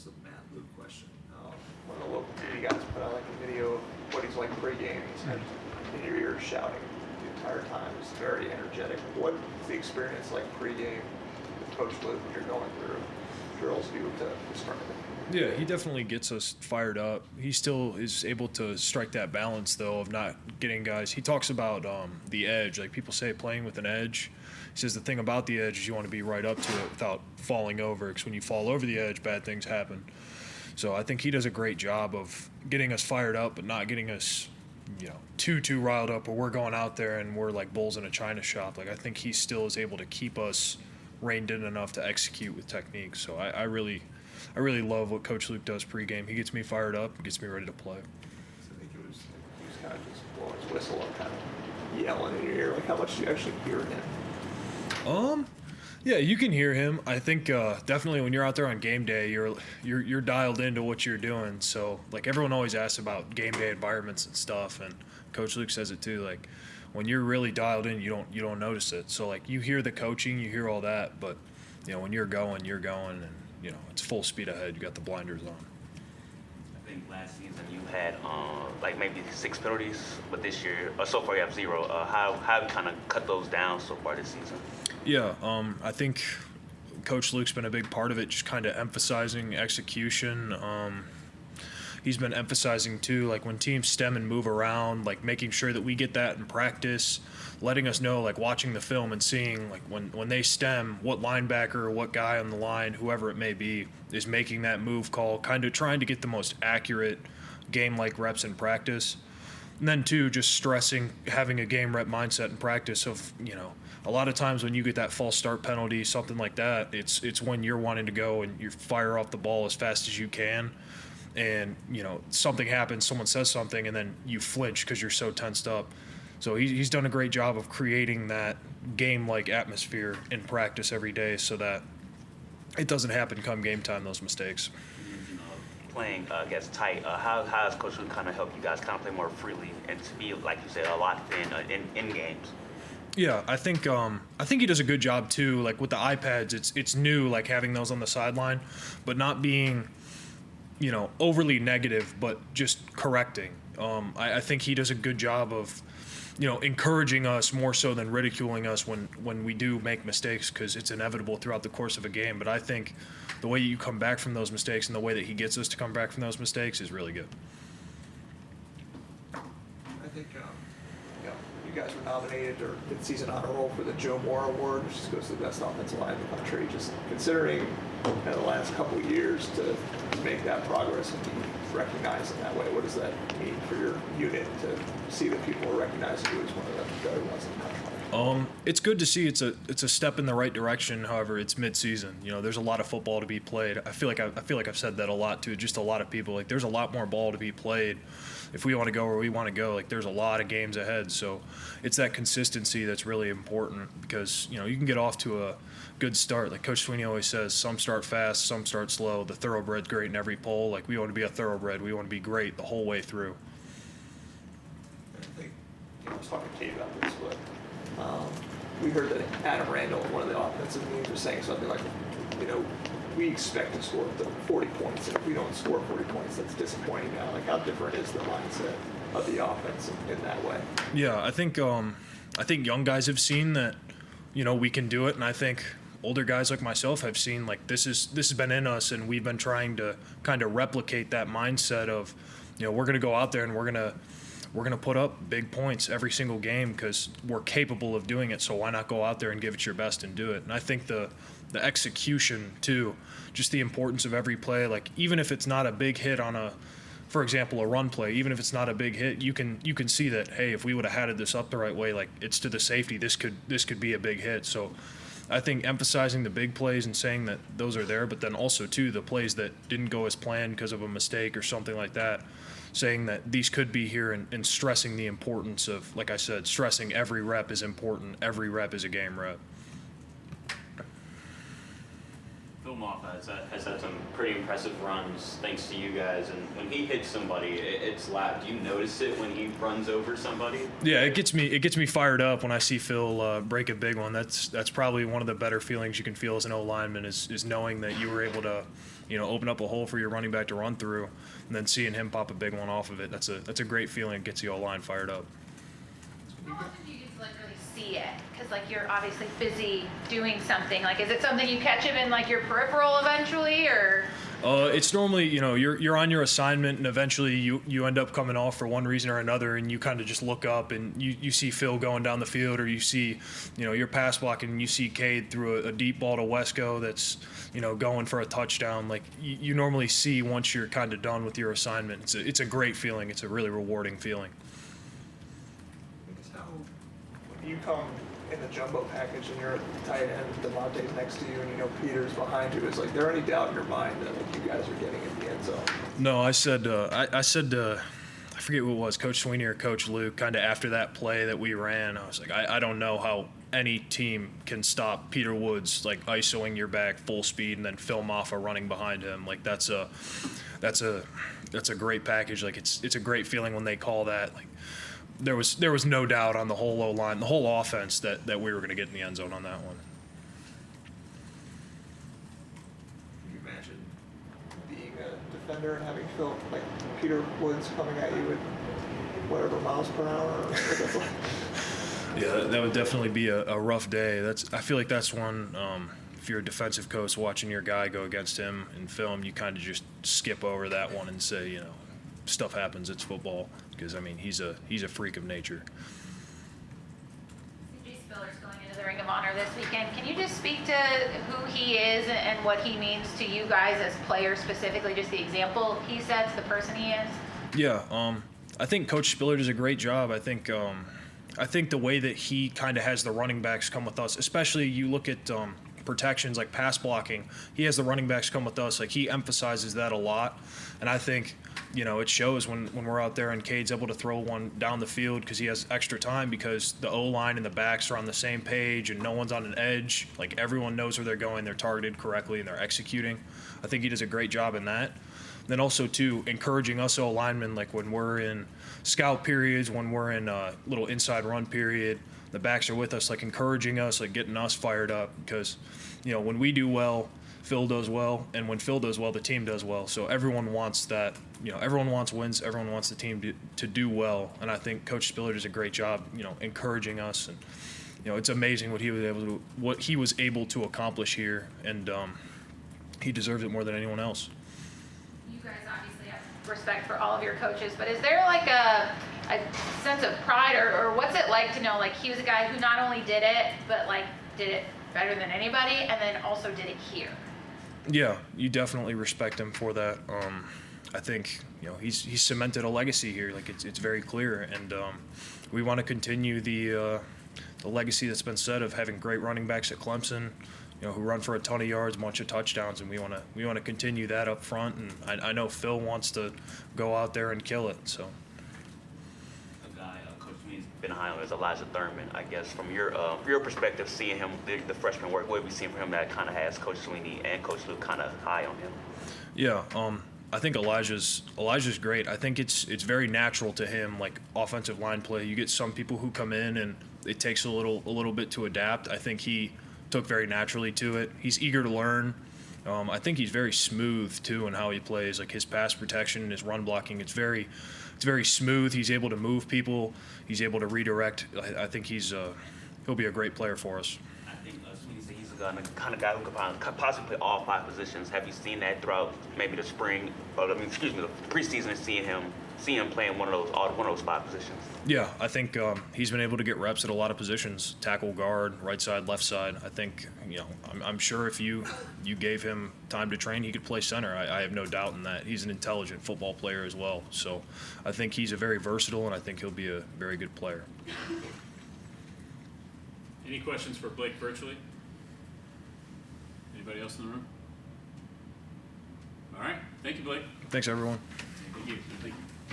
almost a Matt Luke question. One of the local TV guys put out like a video of what he's like pregame. He's kind of in your ear shouting the entire time. He's very energetic. What is the experience like pregame with Coach Luke when you're going through drills? If you were to describe it. Yeah, he definitely gets us fired up. He still is able to strike that balance, though, of not getting guys. He talks about the edge. Like people say, playing with an edge. He says the thing about the edge is you want to be right up to it without falling over, because when you fall over the edge, bad things happen. So I think he does a great job of getting us fired up, but not getting us, too riled up, or we're going out there and we're like bulls in a china shop. Like I think he still is able to keep us reined in enough to execute with technique. So I really love what Coach Luke does pregame. He gets me fired up, gets me ready to play. So I think he was kind of just blowing his whistle and kind of yelling in your ear. Like how much do you actually hear him? Yeah, you can hear him. I think definitely when you're out there on game day, you're dialed into what you're doing. So like everyone always asks about game day environments and stuff, and Coach Luke says it too. Like when you're really dialed in, you don't notice it. So like you hear the coaching, you hear all that, but when you're going, and it's full speed ahead. You got the blinders on. I think last season you had like maybe 6 penalties, but this year, so far you have 0. How have you kind of cut those down so far this season? Yeah, I think Coach Luke's been a big part of it, just kind of emphasizing execution. He's been emphasizing too, like when teams stem and move around, like making sure that we get that in practice, letting us know, like watching the film and seeing like when they stem, what linebacker or what guy on the line, whoever it may be, is making that move call, kind of trying to get the most accurate game-like reps in practice. And then too, just stressing, having a game rep mindset in practice of, a lot of times when you get that false start penalty, something like that, it's when you're wanting to go and you fire off the ball as fast as you can. And, something happens, someone says something, and then you flinch because you're so tensed up. So he's done a great job of creating that game-like atmosphere in practice every day so that it doesn't happen come game time, those mistakes. Playing gets tight. How has Coach Luke kind of helped you guys kind of play more freely and to be, like you said, a lot in games? Yeah, I think he does a good job too. Like with the iPads, it's new, like having those on the sideline, but not being, overly negative, but just correcting. I think he does a good job of, encouraging us more so than ridiculing us when we do make mistakes, because it's inevitable throughout the course of a game. But I think the way you come back from those mistakes and the way that he gets us to come back from those mistakes is really good. I think you guys were nominated or mid-season honor roll for the Joe Moore Award, which just goes to the best offensive line in the country. Just considering kind of the last couple of years to make that progress and be recognized in that way, what does that mean for your unit to see that people are recognizing you as one of the better ones in the country? It's good to see. It's a step in the right direction. However, it's mid-season. There's a lot of football to be played. I feel like I've said that a lot to just a lot of people. Like there's a lot more ball to be played if we want to go where we want to go. Like there's a lot of games ahead. So it's that consistency that's really important, because you can get off to a good start. Like Coach Sweeney always says, some start fast, some start slow. The thoroughbred's great in every poll. Like we want to be a thoroughbred. We want to be great the whole way through. I think I was talking to Kate about this, but we heard that Adam Randall, one of the offensive memes, was saying something like, we expect to score 40 points, and if we don't score 40 points, that's disappointing now. Like, how different is the mindset of the offense in that way? Yeah, I think young guys have seen that, we can do it, and I think older guys like myself have seen like this has been in us, and we've been trying to kind of replicate that mindset of, we're going to go out there and we're going to put up big points every single game because we're capable of doing it. So why not go out there and give it your best and do it? And I think the execution too, just the importance of every play. Like even if it's not a big hit on for example, a run play, even if it's not a big hit, you can see that, hey, if we would have had this up the right way, like it's to the safety, this could be a big hit. So I think emphasizing the big plays and saying that those are there, but then also too the plays that didn't go as planned because of a mistake or something like that, saying that these could be here, and stressing the importance of, like I said, stressing every rep is important. Every rep is a game rep. Phil Phil Mafah has had some pretty impressive runs thanks to you guys, and when he hits somebody, it's loud. Do you notice it when he runs over somebody? Yeah, it gets me fired up when I see Phil break a big one. That's probably one of the better feelings you can feel as an O lineman is knowing that you were able to, open up a hole for your running back to run through, and then seeing him pop a big one off of it. That's a great feeling. It gets the O line fired up. How often do you get to really see it? Because you're obviously busy doing something. Is it something you catch him in your peripheral eventually, or? It's normally, you're on your assignment, and eventually you end up coming off for one reason or another, and you kind of just look up and you see Phil going down the field, or you see, you're pass blocking and you see Cade through a deep ball to Wesco that's, going for a touchdown. You normally see once you're kind of done with your assignment. It's a great feeling. It's a really rewarding feeling. When you come in the jumbo package and you're at the tight end, Devontae's next to you, and Peter's behind you, is there any doubt in your mind that you guys are getting in the end zone? No, I said I forget who it was, Coach Sweeney or Coach Luke, kind of after that play that we ran, I was like, I don't know how any team can stop Peter Woods isoing your back full speed and then Phil Mafah running behind him. That's a great package. It's a great feeling when they call that. There was no doubt on the whole O line, the whole offense that we were going to get in the end zone on that one. Can you imagine being a defender and having Peter Woods coming at you at whatever miles per hour? Yeah, that would definitely be a rough day. I feel like that's one. If you're a defensive coach watching your guy go against him in film, you kind of just skip over that one and say, stuff happens. It's football. Because he's a freak of nature. C.J. Spiller's going into the Ring of Honor this weekend. Can you just speak to who he is and what he means to you guys as players specifically? Just the example he sets, the person he is. Yeah, I think Coach Spiller does a great job. I think the way that he kind of has the running backs come with us, especially you look at protections like pass blocking, he has the running backs come with us. He emphasizes that a lot, and I think. It shows when we're out there and Cade's able to throw one down the field because he has extra time because the O-line and the backs are on the same page and no one's on an edge. Everyone knows where they're going, they're targeted correctly, and they're executing. I think he does a great job in that. Then also, too, encouraging us O-linemen, when we're in scout periods, when we're in a little inside run period, the backs are with us, encouraging us, getting us fired up because, when we do well, Phil does well, and when Phil does well, the team does well. So everyone wants that. Everyone wants wins. Everyone wants the team to do well, and I think Coach Spiller does a great job, encouraging us. And it's amazing what he was able to accomplish here, and he deserves it more than anyone else. You guys obviously have respect for all of your coaches, but is there a sense of pride, or what's it like to know he was a guy who not only did it, but did it better than anybody, and then also did it here? Yeah, you definitely respect him for that. I think he's cemented a legacy here. It's very clear, and we want to continue the legacy that's been said of having great running backs at Clemson, who run for a ton of yards, a bunch of touchdowns, and we want to continue that up front. And I know Phil wants to go out there and kill it. So. A guy Coach Sweeney's been high on is Elyjah Thurmon. I guess from your perspective, seeing him the freshman work, what have we seen from him that kind of has Coach Sweeney and Coach Luke kind of high on him? Yeah. I think Elyjah's great. I think it's very natural to him, offensive line play. You get some people who come in and it takes a little bit to adapt. I think he took very naturally to it. He's eager to learn. I think he's very smooth too in how he plays. His pass protection and his run blocking, it's very smooth. He's able to move people. He's able to redirect. I think he'll be a great player for us. I think Sweeney said he's the kind of guy who could possibly play all 5 positions. Have you seen that throughout maybe the spring, the preseason, and seeing him playing one of those 5 positions? Yeah, I think he's been able to get reps at a lot of positions: tackle, guard, right side, left side. I think I'm sure if you gave him time to train, he could play center. I have no doubt in that. He's an intelligent football player as well. So I think he's a very versatile, and I think he'll be a very good player. Any questions for Blake virtually? Anybody else in the room? All right. Thank you, Blake. Thanks, everyone. Thank you.